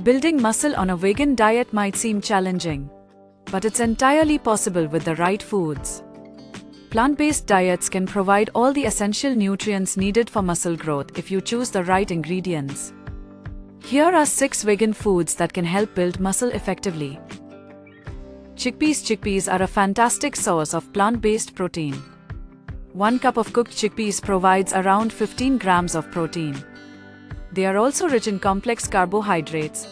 Building muscle on a vegan diet might seem challenging, but it's entirely possible with the right foods. Plant-based diets can provide all the essential nutrients needed for muscle growth if you choose the right ingredients. Here are 6 vegan foods that can help build muscle effectively. Chickpeas. Chickpeas are a fantastic source of plant-based protein. 1 cup of cooked chickpeas provides around 15 grams of protein. They are also rich in complex carbohydrates,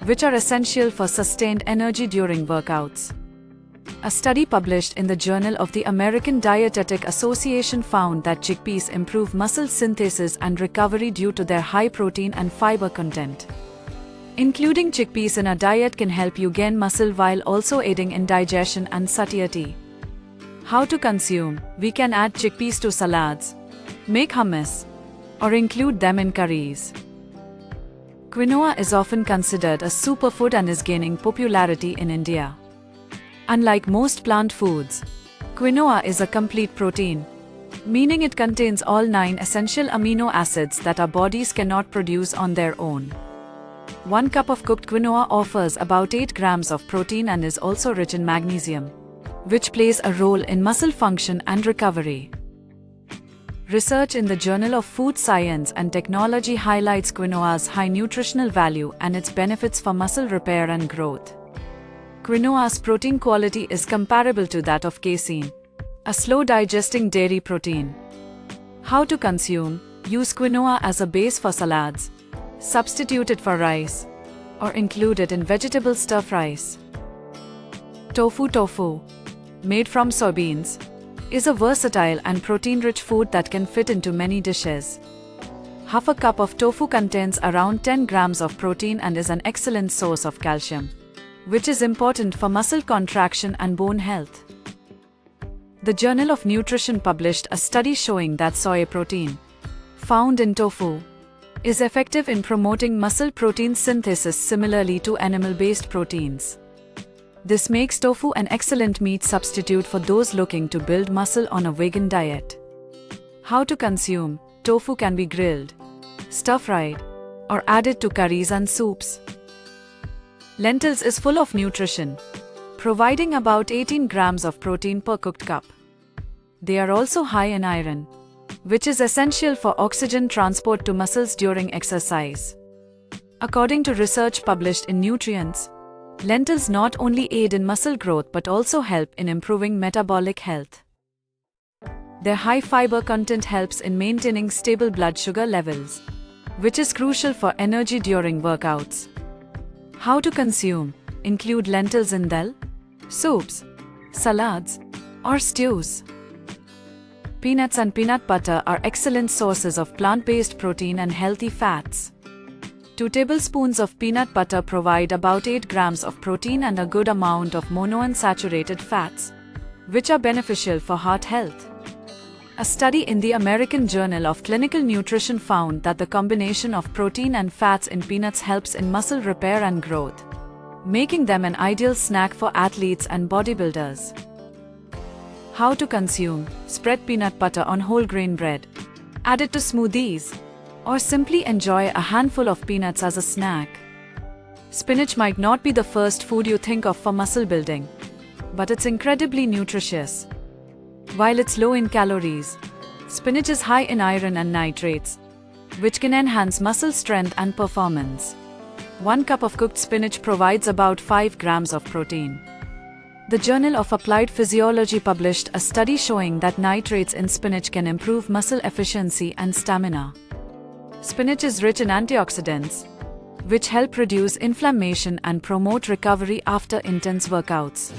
which are essential for sustained energy during workouts. A study published in the Journal of the American Dietetic Association found that chickpeas improve muscle synthesis and recovery due to their high protein and fiber content. Including chickpeas in a diet can help you gain muscle while also aiding in digestion and satiety. How to consume? We can add chickpeas to salads, make hummus, or include them in curries. Quinoa is often considered a superfood and is gaining popularity in India. Unlike most plant foods, quinoa is a complete protein, meaning it contains all 9 essential amino acids that our bodies cannot produce on their own. 1 cup of cooked quinoa offers about 8 grams of protein and is also rich in magnesium, which plays a role in muscle function and recovery. Research in the Journal of Food Science and Technology highlights quinoa's high nutritional value and its benefits for muscle repair and growth. Quinoa's protein quality is comparable to that of casein, a slow-digesting dairy protein. How to consume? Use quinoa as a base for salads, substitute it for rice, or include it in vegetable stir-fries. Tofu. Tofu, made from soybeans, is a versatile and protein-rich food that can fit into many dishes. Half a cup of tofu contains around 10 grams of protein and is an excellent source of calcium, which is important for muscle contraction and bone health. The Journal of Nutrition published a study showing that soy protein, found in tofu, is effective in promoting muscle protein synthesis similarly to animal-based proteins. This makes tofu an excellent meat substitute for those looking to build muscle on a vegan diet. How to consume? Tofu can be grilled, stir-fried, or added to curries and soups. Lentils is full of nutrition, providing about 18 grams of protein per cooked cup. They are also high in iron, which is essential for oxygen transport to muscles during exercise. According to research published in Nutrients, lentils not only aid in muscle growth but also help in improving metabolic health. Their high fiber content helps in maintaining stable blood sugar levels, which is crucial for energy during workouts. How to consume? Include lentils in dal, soups, salads, or stews. Peanuts and peanut butter are excellent sources of plant-based protein and healthy fats. 2 tablespoons of peanut butter provide about 8 grams of protein and a good amount of monounsaturated fats, which are beneficial for heart health. A study in the American Journal of Clinical Nutrition found that the combination of protein and fats in peanuts helps in muscle repair and growth, making them an ideal snack for athletes and bodybuilders. How to consume? Spread peanut butter on whole grain bread, add it to smoothies, or simply enjoy a handful of peanuts as a snack. Spinach might not be the first food you think of for muscle building, but it's incredibly nutritious. While it's low in calories, spinach is high in iron and nitrates, which can enhance muscle strength and performance. 1 cup of cooked spinach provides about 5 grams of protein. The Journal of Applied Physiology published a study showing that nitrates in spinach can improve muscle efficiency and stamina. Spinach is rich in antioxidants, which help reduce inflammation and promote recovery after intense workouts.